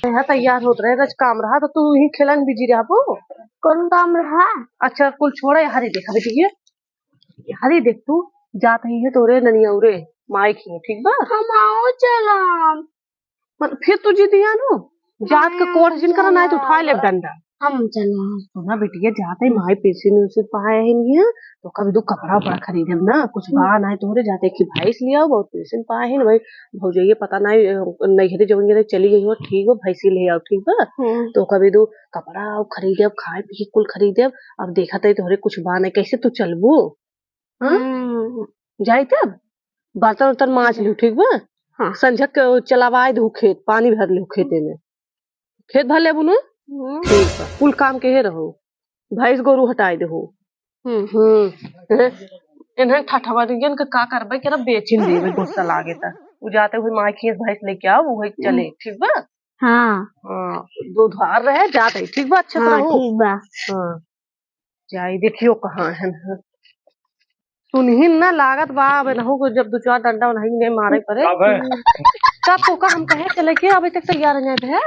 यहाँ तैयार होत रहे रज काम रहा तो तू ही खेलन बिजी रहा वो। कौन काम रहा? अच्छा कुल छोड़ा हरी देखा बेटी ये हरी देख तू जात ही है तोरे ननिया उरे माइक ही ठीक बा। हम आओ चला फिर तू जीती है नो जात का कोर्स जिन करना है तो उठा ले डंडा। हम चला सुना बेटिया जाते ही माई पैसे नहीं पाए है नहीं तो कभी दो कपड़ा उपड़ा खरीदे ना कुछ बाहर ना तोरे जाते कि भाई लिया बहुत पैसे पाए है भाई भौजाइये पता नहीं है जब चली गई हो ठीक हो भैंसी ले आओ ठीक बा तो कभी दो कपड़ा खरीदे खाए पी कुल खरीदे अब देखा तोरे कुछ बा नहीं कैसे तू चलबू जाई तब बर्तन उर्तन मांज लियो ठीक बा। हाँ संझक चलावाए दू खेत पानी भर लियो खेते में खेत भर ले बुनो ठीक बा कुल काम के रहो भैंस गोरू हटाई दे इन्हें ठठवा दियन के का करबे के ना बेचिन देवे गुस्सा लागे ता उ जाते हुए माई खेत भैंस लेके आओ वही चले ठीक बा। हाँ हां दो धार रहे जाते ठीक बा अच्छा हाँ, रहो ठीक बा। हां जाई देखियो कहां है सुनहिन ना लागत बा अब नहु को जब दो चार डंडा नहीं मारे पड़े तब तो का हम कहे चले के अभी तक तैयार नहीं है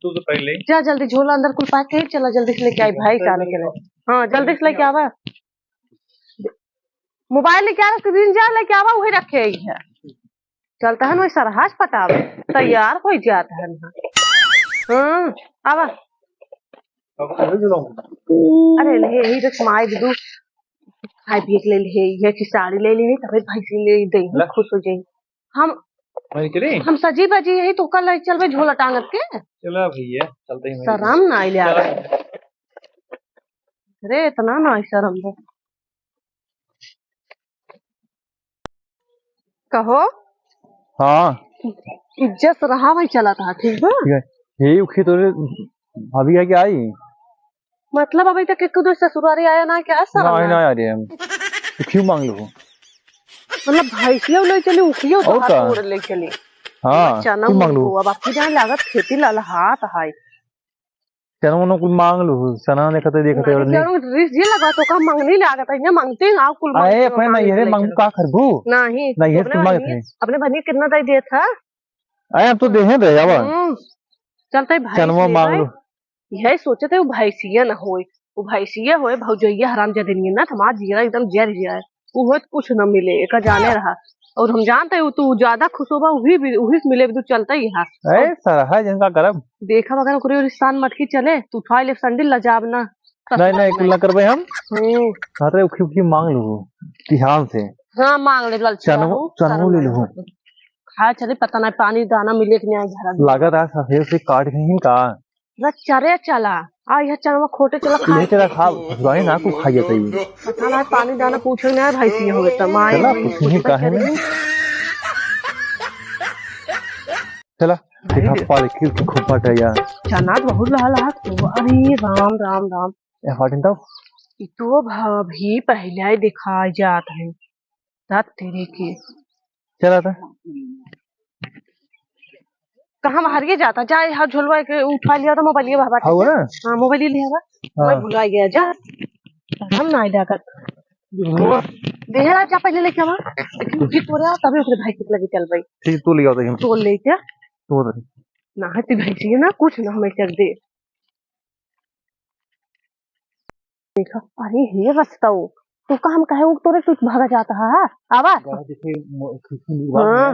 तू तो पहले जा जल्दी झोला अंदर कुल पैक के चला जल्दी से लेके आई भाई जाने के लिए। हाँ जल्दी से लेके आवा मोबाइल लेके आ स्क्रीन जार लेके आवा वही रखे है चलता है वही सरहाज पटावे तैयार हो जाता है ना। हाँ आवा अरे ले यही तो माई दीदू खाई पी ले ले ये की साड़ी ले ले तबे भैंसी ले दे खुश हो जाई हम सजी बजी यही तो कल चलबे झोला टांगत के चलो भैया चलते हैं शर्म ना ले आ अरे इतना ना शर्म दो कहो। हाँ इज्जत रहा वही चला था ठीक है यही उखी तो भाभी है क्या आई मतलब अभी तक एक दो ससुरारी आया ना क्या ना ना आ रही है तो क्यों मांग लो मतलब भैंसिया ले चली उखियो तो और का हाथ ले चली। हाँ चना मांग लो अब आपकी जान लागत खेती लाल हाथ हाय चना उन्होंने कुछ मांग लो सना ने कहते देखते और नहीं रिस ये लगा तो का मांगनी लागत है मांगते हैं आप कुल आए अपने नैहरे मांग का करबू नहीं नैहर तुम मांगते हैं अपने भनी कितना दे दिया था आए अब तो देहे रहे जावा चलते भाई चनवा मांग लो यही सोचे थे वो भैंसिया ना होए वो भैंसिया होए भौजैया हराम जदनी ना हमारा जीरा एकदम जर जाए वो कुछ न मिले एक जाने रहा और हम जानते हैं तू ज्यादा खुश होगा वही मिले तू चलता ही है सर जिनका करब देखा वगैरह कोई रिश्तान मटकी चले तू उठा ले संडिल लजाब ना नहीं नहीं कुल ना करबे हम अरे उखी उखी मांग लो ध्यान से। हाँ मांग ले चनू ले लो खा चले पता नहीं पानी दाना मिले कि नहीं लागत है सफेद से काट के का चरे चला आ यह चनवा खोटे चला खा ले चला खा भगवान ना को खा जाता है पता नहीं पानी दाना पूछे ना भैंसी हो गया माई चला कुछ नहीं काहे में चला देखा पाले की खोपट है यार चना बहुत लाल हाथ अरे राम राम राम ए हटिन तो तो भाभी पहले ही दिखाई जात है रात तेरे के चला था कहाँ हरिए जाता जा यहाँ झुलवा के उठा लिया तो मोबाइल ये बाबा हाँ मोबाइल लिया मैं भुला गया जा हम ना जाकर देहरा जा पहले लेके आवा लेकिन फिर तोरे तभी ओकरे भाई के लगे चल भाई ठीक तू ले आओ तो तो ले क्या तो ना हती भैंसी है ना कुछ ना हमें कर दे देखा अरे हे रास्ता वो तू काम कहे वो तोरे कुछ भागा जाता है आवा हाँ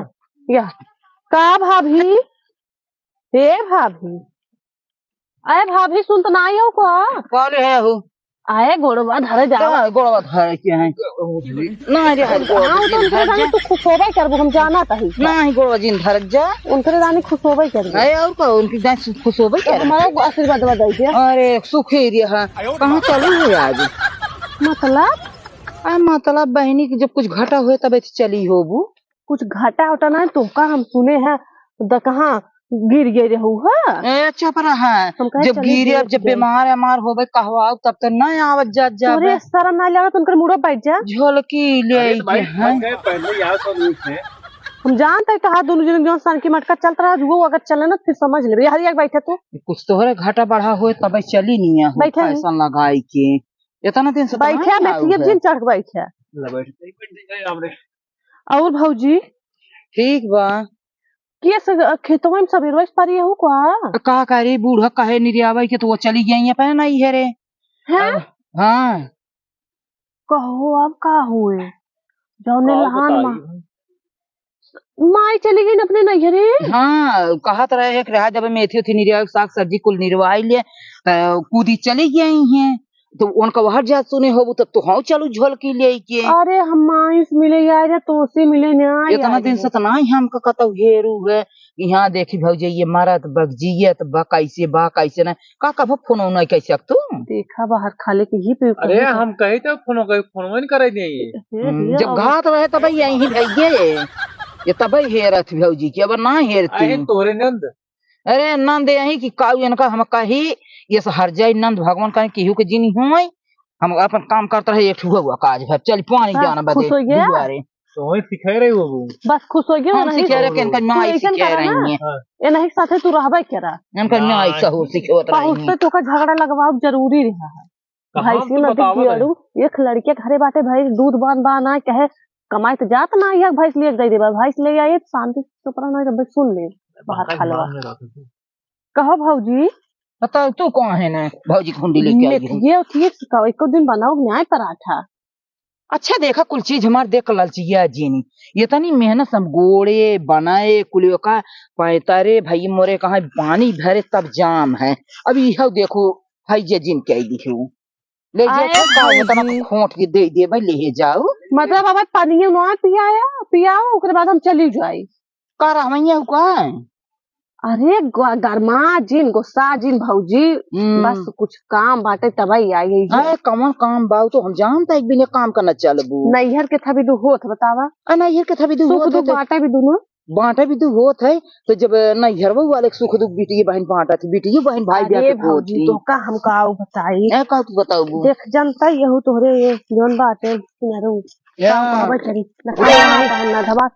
या का भाभी हे भाभी अरे भाभी सुन तो ना आई हो को कौन है वो आए गोड़वा धरे जा गोड़वा धरे के हैं ना रे हां तो उनके रानी तू खुश होबे करबो हम जाना तही नहीं गोड़वा जिन धर जा उनके रानी खुश होबे करबो अरे और को उनकी जान खुश होबे कर हमारा आशीर्वाद दे दे अरे सुखी रे हां कहां चली है आज मतलब बहनी की जब कुछ घाटा हुए तब चली होबू कुछ घाटा होता ना तो का हम सुने हैं कहां गिर गए रहू है अच्छा पर है जब गिरे अब जब बीमार अमार होबे कहवा तब तो नहीं आवत जात जा तोरे शर्म ना लगा तुमकर मुड़ो बैठ जा झोलकी ले हैं पहले यार सब थे हम जानते कहा दोनों जन जो सन की मटका चलता रहा वो अगर चले ना फिर समझ ले हर एक बैठे तो कुछ तोहरे घाटा बढ़ा हुए तब चली नहीं है बैठे ऐसा लगाई के इतना दिन से बैठे मैं ये दिन चढ़ बैठे और भौजी ठीक बा के खेतों में सवेरे पारी हो का का करे बूढ़ा कहे निर्यावा के तो वो चली गई है पहले नहीं है रे हैं हाँ कहो अब का हुए जौने लहान माई चली गई अपने नैहरे हाँ कहत रहे है कि रहा जब मेथी उथी निर्या साग सब्जी कुल निर्वाह लिए कूदी चली गई हैं तो उनका वहां जा सुने हो तब तो हाँ चलो झोल की ले के अरे हम माई से मिले आए तो से मिले ना इतना दिन से तो नहीं हमका कतौ हेरू है यहाँ देखी भौजे ये मरद बगजियत बा कैसे ना का कब फोन नहीं कैसे तू देखा बाहर खाले के ही पे अरे हम कहे तो फोन नहीं करे नहीं जब घात रहे तब यही भेजिए ये तब हेरत भौजी की अब ना हेरती तोरे नंद अरे नंद यही की काऊ इनका हम कही ये हर जाए नंद भगवान कहीं केहू के जिनी हुए हम अपन काम करते रहे एक हुआ काज भर चल पानी जाना बदे दुआरे तो सिखा रही हो बस खुश हो गया हम सिखा रहे इनका नाई सिखा रही है ये नहीं साथे तू रहबे करा इनका नाई सहो सिखोत रही है तो का झगड़ा लगवाओ जरूरी रहा है भाई सी न दियाड़ू एक लड़के घरे बाटे भाई दूध बान ना कहे कमाई तो जात ना है भैंस ले दे देबा भैंस ले आए शांति चुप रहना जब सुन ले बाहर खलवा कहो भौजी बताओ तू कौन है ना भौजी खुंडी लेके आई ये ठीक का एक दिन बनाओ न्याय पराठा अच्छा देखा कुल चीज हमारे देख ललचिया जीनी ये तनी मेहनत हम गोड़े बनाए कुलियो का पैतारे भाई मोरे कहा पानी भरे तब जाम है अभी यह देखो भाई जे जिन के दिखू ले जाओ खोट के दे भाई ले जाओ मतलब अब पानी ना पियाओ उसके बाद हम चली जाए कर हमैया का अरे गरमा जिन गुस्सा जिन भौजी बस कुछ काम बाटे तबाई आई है कमन काम बाऊ तो हम जानता एक बिना काम करना चलबू नैहर के था भी दू होत बतावा नैहर के था भी दू होत बाटा भी दोनों बांटा भी दू होत है तो जब नैहर वाले सुख दुख बिटिया बहन बांटा थी बिटिया बहन भाई ब्याह के होत थी तो का हम का बताई ए का तू बताऊ देख जनता यहू तोहरे ये जोन बाटे किनारे काम आवे करी ना धबा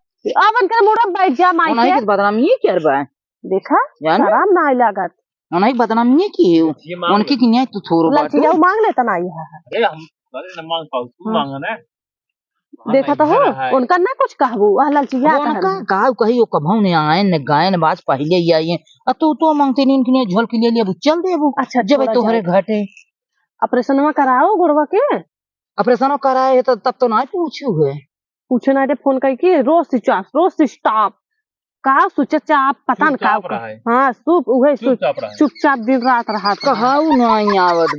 अब कर मोड़ा बैठ जा माई के बदनामी ये क्या बा देखा आराम ना लागत नहीं बदनामी की उनकी की नहीं तो छोरो बात लड़की जाओ मांग लेता ना ये अरे हम न मांग पाऊ तू मांगा ना देखा तो हो उनका ना कुछ कहबू आ ललचिया उनका गाव कही ओ कभौ ने आए न गायन बाज पहले ही आई है तो मांगते नहीं इनके झोल के लिए चल देबू अच्छा जब तोहरे घटे ऑपरेशनवा कराओ गुड़वा के ऑपरेशन कराए तो तब तो नहीं पूछू है पूछे ना फोन करके रोज स्टॉप का सोचा चाप पता न का हाँ चुपचाप दिन रात रहा कहू नहीं आवत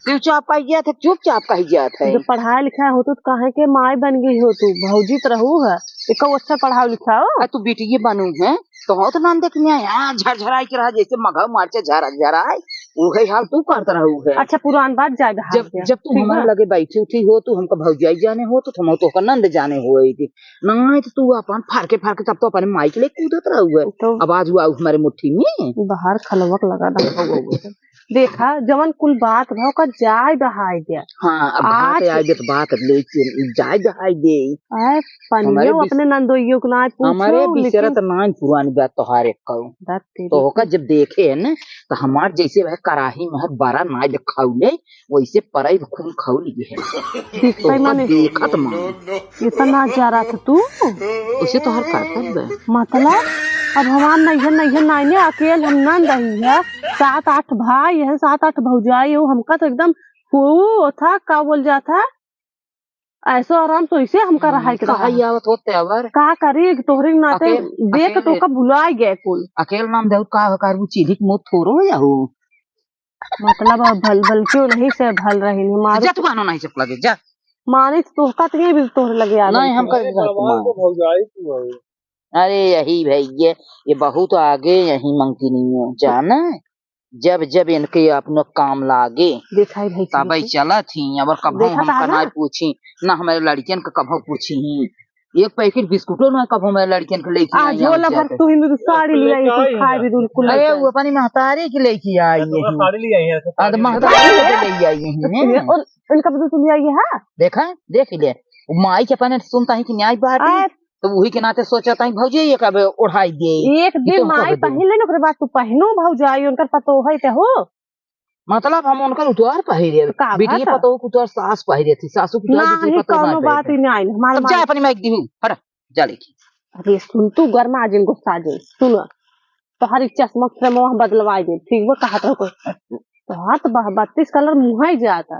चुपचाप कही गया था चुपचाप कही गया था जब पढ़ाया लिखा हो तो कहे के माई बन गई हो तू भौजी तो रहू है एक अच्छा पढ़ाओ लिखाओ तू बेटी बनू है तो नाम देखने झरझराई के रहा जैसे मघा मारचे झरझराई वही हाल तू करता रहू है अच्छा पुरान बात जाएगा जब तू हमारे लगे बैठी उठी हो तू हमका भौजाई जाने हो तो तुम तो नंद जाने हो नहीं तो तू अपन फारके तब तो अपने माई के लिए कूदत रहू है तो अब आज हुआ हमारे मुट्ठी में बाहर खलवक लगा देखा जवन कुल बात भाव का जाय दहाई दे हाँ अब बात आए दे तो बात ले जाय दहाई दे पनियो अपने नंदोइयो को ना पूछो हमारे बिसरा तो ना पुरानी बात तो हर एक कहूं तो होका जब देखे है ना तो हमार जैसे वह कराही में बड़ा ना खाऊ ले वैसे पराई खून खाऊ लिए है देखत मान इतना जा रहा था तू उसे तो हर करता मतलब अब हमार नैहर नाइने अकेले हम नंद रही है 7-8 भाई है 7-8 भौजाई हो हमका तो एकदम था का बोल जाता ऐसो आराम तो इसे हमका रहा का करी तोहरे नाते देख तो का भुला गए कुल अकेले नाम दे का कर चीली मुँह थोरो जाओ मतलब भल क्यों नहीं से भल रही मार जा तू मानो नहीं चप लगे जा माने तो का भी तोहरे लगे आ नहीं हम कर अरे यही भैया ये बहुत आगे यही मंगती नहीं हो जाना जब जब इनके अपने काम लागे तब चला थी अब कभी हम ना पूछी ना हमारे लड़कियन का कभी पूछी एक पैकेट बिस्कुटों ना कभी हमारे लड़कियन के लेके अरे वो अपनी महतारी की लेके आई है महतारी ले आई देखा देख ले माई के अपने सुनता है कि न्याय बात तो वही के नाते सोचा था भौजी ये कब उठाई दे एक दिन माई पहले न ओकरे बाद तू पहनो भौजाई उनकर पतो है ते हो मतलब हम उनकर उतार पहिरे बेटी पतो उतार सास पहिरे थी सासू की नहीं कोनो बात ही नहीं हमारे जा अपनी माइक दी हट जा लेकी अरे सुन तू गर्मा जिन गुस्सा जे सुन तोहारी चश्मा से मोह बदलवाई दे ठीक वो कहा तो हाथ 32 कलर मुहाई जाता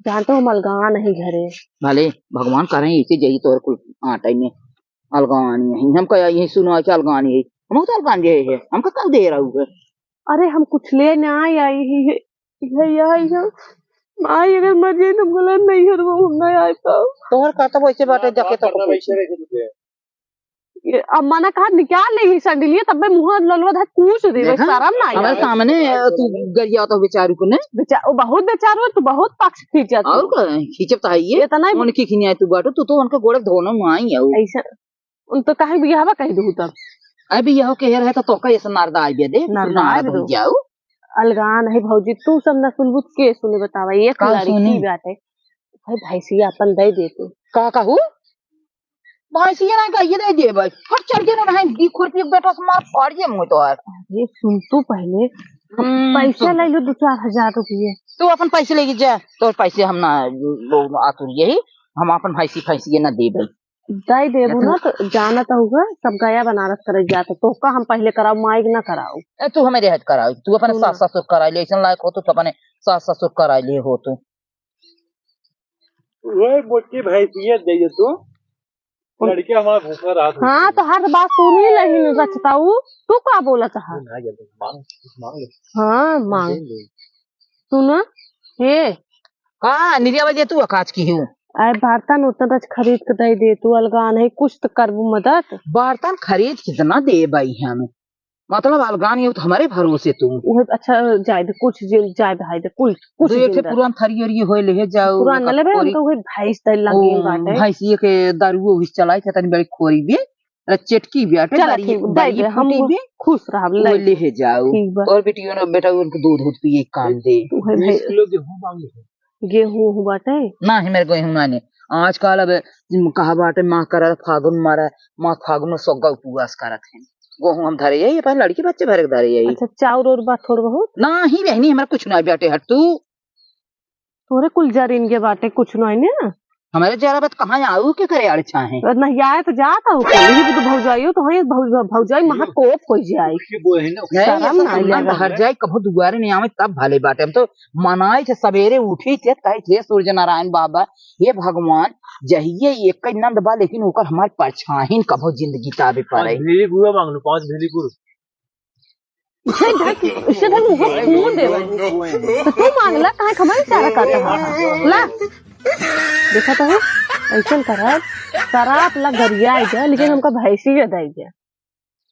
जानते हो मलगा नहीं घरे भले भगवान करें इसे जही तोर कुल आटा में अलगानी है हम कह यही सुनो कि अलगानी है हम तो अलगान जे है हमका कल दे रहा है अरे हम कुछ ले ना आई है माई अगर मर जाए तो बोला नहीं है वो नहीं आए तो तोहर का तो वैसे बाटे जके तो अब मना कहा निकाल ले संडलिए तब मुंह ललवा धा पूछ दे बस शर्म ना हमारे सामने तू गरिया तो बेचारू को ने वो बहुत बेचारो तू बहुत पक्ष खींचत और का खींचब तो है ये इतना ही उनकी खिनिया तू बाटो तू तो उनके गोड़े धोना में आई है ऐसा उन तो कहीं बियाहवा कह दू तब अभी यह कह रहा है तो का ऐसा नारदा आई दे नारदा हो जाओ अलगान है भौजी तू सब न सुनबुत के सुने बतावा एक लड़की बाटे भाई भैंसिया अपन दे दे तू का कहू भैंसिया ना कहिए दे दे भाई हट चल के ना भाई 20 रुपया बेटा से मार फाड़ जे मुंह तो अरे सुन तू पहले पैसा ले लो 2-4 हजार रुपये तू अपन पैसे लेके जा तो पैसे हम ना लोग आतुर यही हम अपन भैंसी ना दे भाई दे देबू ना तो जाना तो होगा सब गया बनारस करे जाता तो का हम पहले कराओ माइक ना कराओ तू हमें रेहत कराओ तू अपने सास ससुर करा ले ऐसा लायक हो तो अपने सास ससुर करा ले हो तो वही मोटी भैंसिया दे तू लड़के हमारा भैंसा रात हाँ तो हर बात सुन ही नहीं रचताऊ तू का बोला चाह हाँ मांग सुन हे हाँ निर्या बजे तू अकाज की हूँ अरे बर्तन उतना खरीद के दे दे तू अलगान है कुछ तो करबू मदद बर्तन खरीद कितना दे भाई हमें मतलब अलगान ये तो हमारे भरोसे तू अच्छा जाए दे कुछ जाए भाई दे कुछ एक पुरान थरी और ये होए ले जाओ पुरान ले बे हमको वही भैंस दे लगी बाटे भैंस ये के दारू विस चलाई थे तनी बड़ी खोरी भी चटकी भी आटे दारी हम खुश रह ले जाओ और बेटियों ने बेटा उनको दूध पिए काम दे 20 किलो गेहूं मांग गेहूं बाटे ना ही मेरे गेहूं माने आजकल अब कहा बाटे माँ कर फागुन मारा माँ फागुन में सोगा उपवास करत है गेहूं हम धरे यही अपन लड़की बच्चे भरे धरे यही अच्छा चाउर और बात थोड़ा बहुत ना ही बहनी हमारा कुछ ना बेटे हट तू तोरे कुल जरीन के बाटे कुछ नहीं ना हमारे जरा बात कहाँ आऊ के करे अच्छा है नहीं आए तो जाता हूँ तो भौजाइयो तो है भौजाई महा कोप हो जाए हर जाए कभो दुआरे नहीं आवे तब भले बाटे हम तो मनाए थे सवेरे उठी थे कहे थे सूर्य नारायण बाबा ये भगवान जहिए एक नंद बा लेकिन ओकर हमारे परछाहीन कभो जिंदगी ताबे पड़े भेली गुआ मांग लो 5 भेली गुड़ इसे धर मुंह खून दे तो तू मांगला काहे खबर चारा करता ला देखा तो ऐसा करा शराब ला गरिया गया लेकिन हमका भैंसी दे गया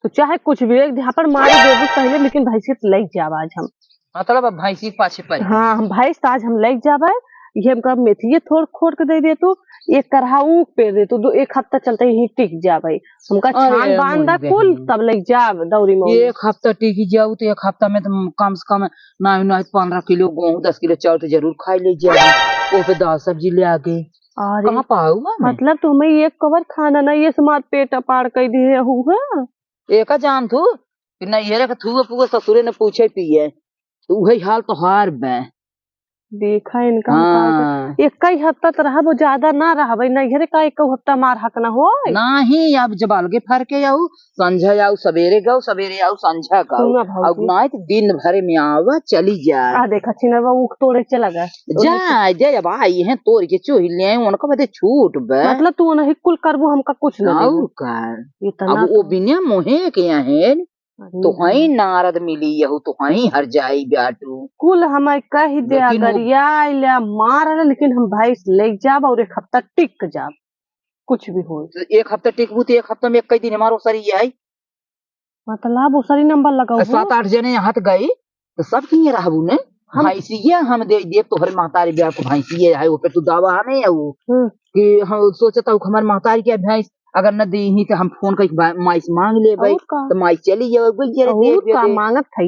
तो चाहे कुछ भी एक यहाँ पर मारे देबू पहले लेकिन भैंसी ले जाब आज हम मतलब भैंसी पाछे पर हाँ हम भैंस आज हम ले जाबे ये हमका मेथी थोड़ खोड़ के दे दे तू एक करहा ऊख पे दे तू 1 हफ्ता चलते ही टिक जाबे हमका छान बांधा कुल तब ले जाब दौरी में 1 हफ्ता टिक जाऊ तो 1 हफ्ता में तो कम से कम ना 15 किलो गेहूं 10 किलो चावल तो जरूर खाई ले जाए वो पे दाल सब्जी ले आके कहाँ पाऊ मतलब तुम्हें एक कवर खाना ना ये समाज पेट अपार कर दिए हुआ एक जान तू फिर ना ये रे थू पुआ ससुरे ने पूछे पिए तो वही हाल तो हार बे देखा इनका एक हफ्ता तो रहा वो ज्यादा ना रहा भाई नहीं का 1 हफ्ता मार हक ना हो नहीं अब जब अलगे फर के आऊ संझा आऊ सवेरे गाऊ सवेरे आऊ संझा गाऊ अब ना तो दिन भरे में आवा चली जाए देखा छिनरवा ऊख तोड़े चला गया जा जब आई है तोड़ के चोही ले उनका बदे छूट बे मतलब तू नहीं कुल करबो हमका कुछ ना और कर अब वो बिना मोहे के है तो वही नारद मिली यहू तो वही हर जाई ब्याटू कुल हमें कह दिया गरिया मार लेकिन हम भैंस ले जाब और 1 हफ्ता टिक जाब कुछ भी हो 1 हफ्ता टिकबू तो 1 हफ्ता में कई दिन हमारो सरी आई मतलब उसरी नंबर लगाओ 7-8 जने हाथ गए तो सब किए रहबू ने भैंसिया हम दे तोहरे महतारी ब्याह को भैंसिया है वो पे तू दावा हमें कि हम सोचता हूँ हमारे महतारी के भैंस अगर न दी तो हम फोन कर माइस मांग ले भाई तो माइस चली जाओ मांगत है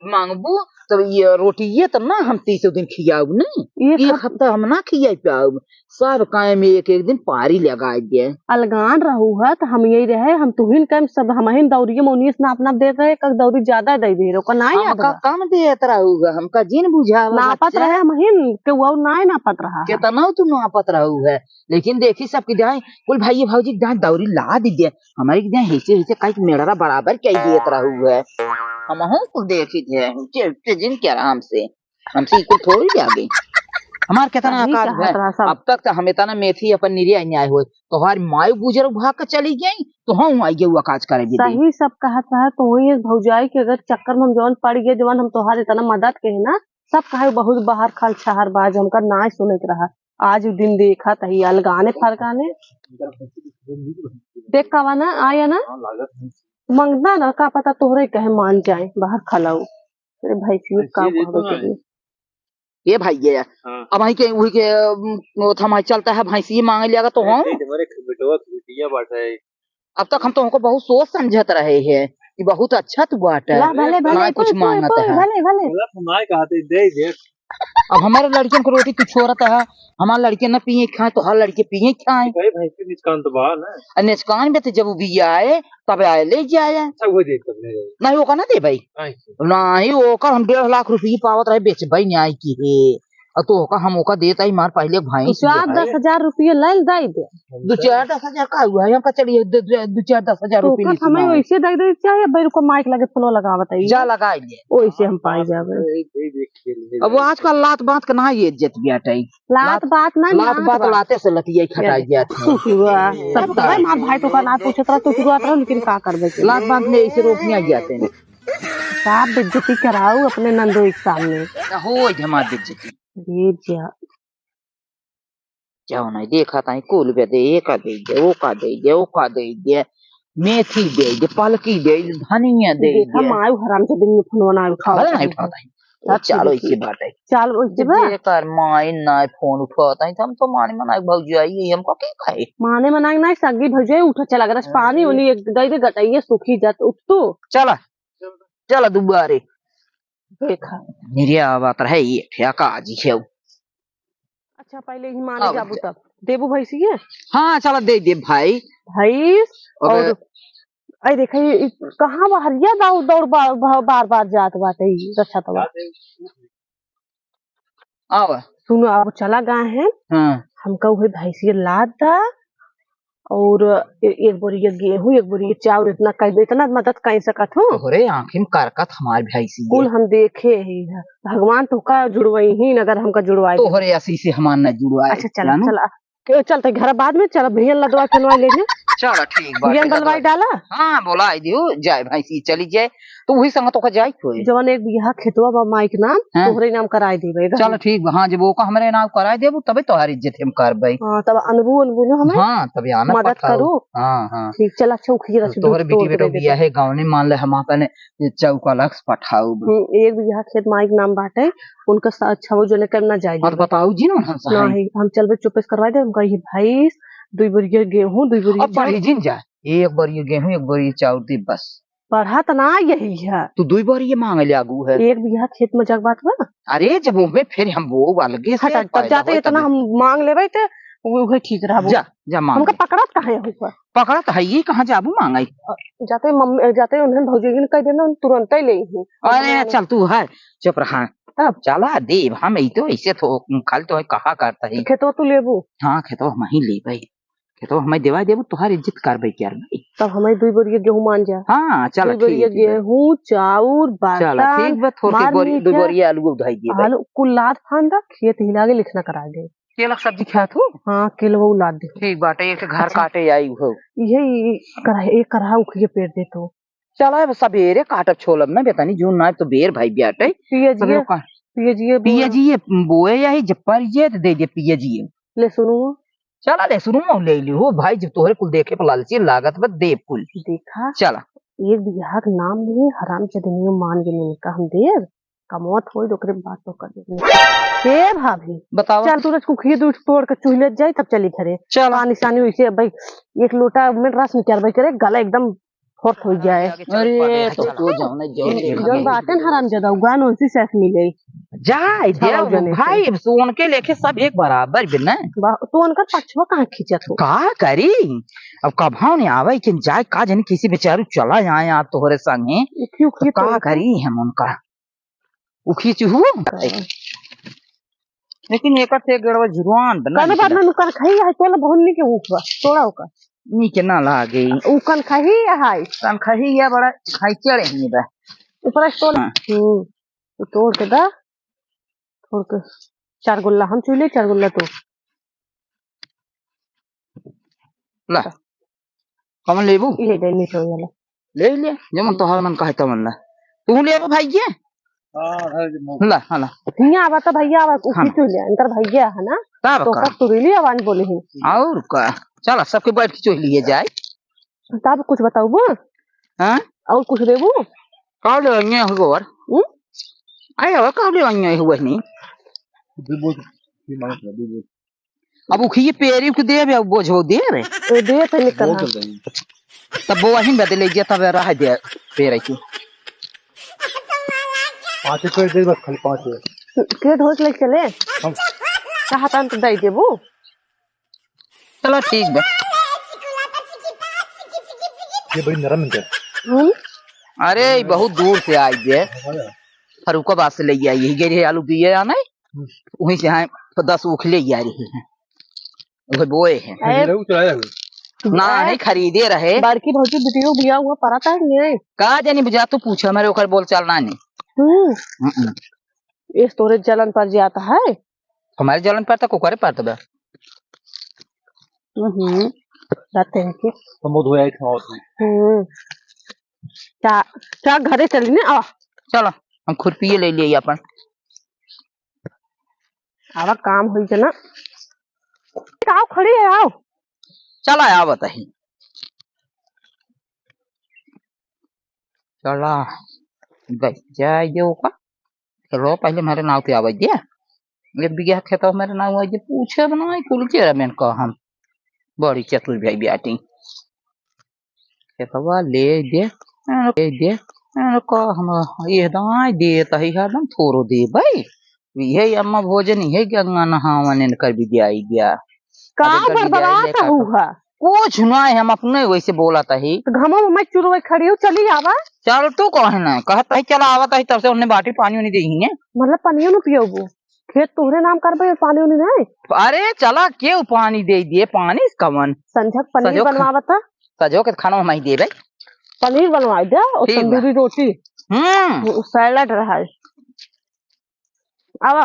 मांगबू तब ये रोटी ये तब ना हम 30 दिन खियाऊ नहीं एक हफ्ता हम ना खिया पाऊ सब काय में एक एक दिन पारी लगा दिए अलगान रहू है तो हम यही रहे हम तुहिन कम सब हम दौरी मोनिस ना अपना दे रहे कल दौरी ज्यादा दे दे का ना याद हमका कम देत रहूगा हमका जिन बुझा नापत रहे हमहिन के वो ना नापत रहा कितना तू नापत रहू है लेकिन देखी सबकी दाई कुल भाई भाजी दाई दौरी ला दीजिए हमारी की दाई हिस्से हिस्से कई मेरा बराबर क्या देत रहू है हम कुल देखी थे जिन क्या हमसे कुल थोड़ी जा गई हमार कितना आकार है अब तक तो हमें तना मेथी अपन निर्या न्याय हुए तो हमारी मायू गुजर भाग कर चली गई तो हम आई गए काज करेगी सही सब कहत है तो वही भौजाई के अगर चक्कर में हम जौन पड़ गए जवान हम तोहार इतना मदद के ना सब कहे बहुत बाहर खाल छहर बाज हमका ना सुने के रहा आज दिन देखा तही अलगाने फरकाने देख कवा ना आया ना मंगना ना का पता तोहरे कहे मान जाए बाहर खलाऊ तेरे भाई से काम कहबे ये भाई ये अब भाई के वही के थमाई चलता है भैंसी मांगे लिया तो हम अब तक हम तो हमको बहुत सोच समझत रहे हैं कि बहुत अच्छा तू बात है भले भले कुछ मांगता है भले भले अब हमारे लड़कियों को रोटी तू छोड़ता है हमारे लड़के न पिए खाए तो हर लड़के पिए खाए निचकान में तो जब भी आए तब आए ले जाए नहीं वो ना दे भाई नहीं वो कर हम 1.5 लाख रुपये पावत रहे बेच भाई न्याय की है तो हम ओका देता ही मार पहले भाई 10,000 रुपये ले दे 2-4-10,000 का हुआ है हमका चलिए 2-4-10,000 रुपये हमें वैसे दे दे चाहिए बैर को माइक लगे फोन लगा बताइए जा लगा लिए वैसे हम पाई जावे अब वो आजकल लात बात का ना ये इज्जत बियाटाई लात बात ना लात बात लाते से लतिया खटाई जाती सब भाई मार भाई तो का ना पूछत रहा तो शुरुआत रहा लेकिन का करबे लात बात में ऐसे रोकने आ जाते हैं साहब बेइज्जती कराओ अपने नंदो के सामने हो हमारी बेइज्जती जाओ नहीं देखा था कुल पे दे का दे दे वो का दे दे वो का दे दे मेथी दे दे पालकी दे दे धनिया दे दे हम आयु हराम से दिन में फोन ना उठाओ नहीं उठाता है चलो इसी बात है चल ये कर माई ना फोन उठाता है हम तो माने मनाई भौजाई हमको क्या कहे माने मनाई ना सगी भौजाई उठा चला अगर पानी उनी एक दे दे गटाइए सूखी जात उठ तो चला चला दुबारे देखा मेरी बात है ये क्या काजी है अच्छा पहले ही माने जाबू तब देबू भैंसी है हाँ चलो दे दे भाई और अरे देखा ये कहाँ बाहरिया दौड़ दौड़ बार बार जात बाटे रक्षा तो आओ सुनो अब चला गए हैं हमका वही भैंसी लाद था और एक बोरी गेहूं एक बोरी चावल इतना मदद कर सकत हो अरे आखिर करकत हमारे भैंसी कुल हम देखे ही भगवान तो का जुड़वाई ही अगर हमका जुड़वाई तो हरे असी से हमार न जुड़वाए अच्छा चला चला चलते घर बाद में चला भैया लदवा चलवा लेने चलो ठीक भैया दलवाई डाला हाँ बोला दियो जाए भैंसी चली जाए तो वही संग तो का जाए कोई जवन एक बियाह खेतवा बा माइक नाम तोहरे नाम कराई देबे चलो ठीक हाँ जब वो का हमरे नाम कराई देबू तबे तोहारी इज्जत हम करबे हां तब अनबू न हमें हां तब आना मदद करू हां ठीक चला चौकी रख तोहरे बेटी बेटा बियाह है गांव ने मान ले हम अपने चौका लक्स पठाऊ एक बियाह खेत माइक नाम बाटे उनका अच्छा वो जने करना जाए और बताओ जी ना हम चलबे चुपेस करवा दे हम कही भाई 2 बोरी गेहूं 2 बोरी चावल जिन जा एक बोरी गेहूं एक बोरी चावल दी बस पढ़ा तो ना यही है तो 2 बोरी मांगे लागू है एक बियाह खेत में जग बात बा अरे जब वो में फिर हम वो अलगे से तब जाते इतना हम मांग लेबे तो वो ठीक रहा जा जा मांग हमका पकड़त कहां है ऊपर पकड़त है ये कहां जाबू मांगाई जाते मम्मी जाते उन्हें भौजी ने कह देना तुरंत ही ले ही अरे चल तू है चुप रहा अब चला देव हम तो ऐसे तो खाली तो कहा करता है खेतो तू लेबू हाँ खेतो हम ही ले भाई खेतो हमें देवा देबू तुहार इज्जत करबे क्या भाई तब हमें 2 बोरी गेहूं मान जा हाँ चल 2 बोरी गेहूं चाउर चल ठीक बा थोड़ी बोरी 2 बोरी आलू उधाई दे आलू कुल लाद फांदा खेत हिला के लिखना करा दे केला सब्जी खात हो हाँ किलो लाद दे ठीक बाटे एक घर काटे आई हो ये करा एक करा उख के पेड़ दे तो चलो अब सबेरे काटब छोलब ना बेतानी जून ना तो बेर भाई बियाटे पियाजी बोए या जप्पर ये दे दे पियाजी ले सुनो चला ले सुनो ले लियो भाई जब तोहरे कुल देखे पर लालची लागत बस देव कुल देखा चला एक बियाह का नाम नहीं हराम चदनियो मान के नहीं का हम देर कमौत होई दोकरे बात तो कर दे के भाभी बताओ चल तू रस कुखी दूध तोड़ के चूल्हे जाई तब चली घरे चला निशानी वैसे भाई एक लोटा में रस निकाल भाई करे गला एकदम फोर्थ हो जाए। अरे तो जाओ ना जौन बाटे न हरामजादा उगान उसी से मिले जाए छाव जने से। भाई सोन के लेके सब एक बराबर भी न तो उनका पछवा कहाँ खींचत हो का करी। अब कभाव नहीं आवे कि जाए का जाने किसी बेचारू चला जाए आप तोहरे संगे क्यों तो का करी हम उनका उखी चुहू लेकिन एक से गड़वा जुर्वान बना कने बाद में नुकन खाई है तोला बहुत नी के ऊपर तोड़ा ओका नी के ना लागे उकन खाई है तन खही या बड़ा खाई चढ़े नहीं बा ऊपर तोड़ तो तोड़ के दा तोड़ के 4 गुल्ला हम चूले 4 गुल्ला तो ला कमन लेबू ये दे नी तो वाला ले जमन तोहर मन कहे तमन ला तू लेबो भाईये ला हाला हिया आवा तो भैया आवा उसी चूले अंदर भैया है ना तब तो का का तुरीली आवाज बोले ही और का चल सबके बैठ के चोह लिए जाए तब कुछ बताऊ बो हां और कुछ देबू का ले अन्य हो और आए हो का ले अन्य हुआ नहीं अब उखिए पेरी के देबे अब बोझो दे रे दे तो निकल तब वो वहीं बदले जे तब रह दे पेरे की 5 पेड़ दे बस खाली 5 के ढोस ले चले हम कहा तन तो दई देबू चलो ठीक बे ये बड़ी नरम है अरे बहुत दूर से आई बे फरुखाबाद से ले आई यही गए आलू दिए आना वहीं से हैं 10 उख ले आ रही है वो बोए हैं ना नहीं खरीदे रहे बारकी भौजी वीडियो बिया हुआ पराता है नहीं का जानी बुझा तू पूछा मेरे ओकर बोल चलना नहीं ये स्टोरेज जलन पर जाता है हमारे जलन पर तक ओकरे पर तब रहते हैं कि तो मुंह धोया था क्या घरे चली ने आ चलो हम खुरपी ले लिए अपन आवा काम होई जना आओ खड़ी है आओ चला आवत है चला गई जाए जो का चलो पहले मेरे नाव पे आवाज दिया एक बिगहा खेत मेरे नाव आज पूछे बनाई कुल के मैंने कहा हम बड़ी चतुर भाई बेटी खेतवा ले दे का हम ये दाई दे तही हरदम थोरो दे भाई ये अम्मा भोजन है गंगा नहावन कर भी दिया गया का बरबरात हुआ कुछ ना हम अपने वैसे बोला था ही घमो में चुरवे खड़ी हो चली आवा चल तू कहे ना कहता है चला आवत है तब से उन्हें बाटी पानी नहीं दी है मतलब पानी न पियोबू खेत तोहरे नाम करबे पानी नहीं अरे चला क्यों पानी दे दिए पानी कमन संझक पनीर बनवावता सजो के खाना हम ही देबे पनीर बनवा दे और तंदूरी रोटी सैलेड रहा आवा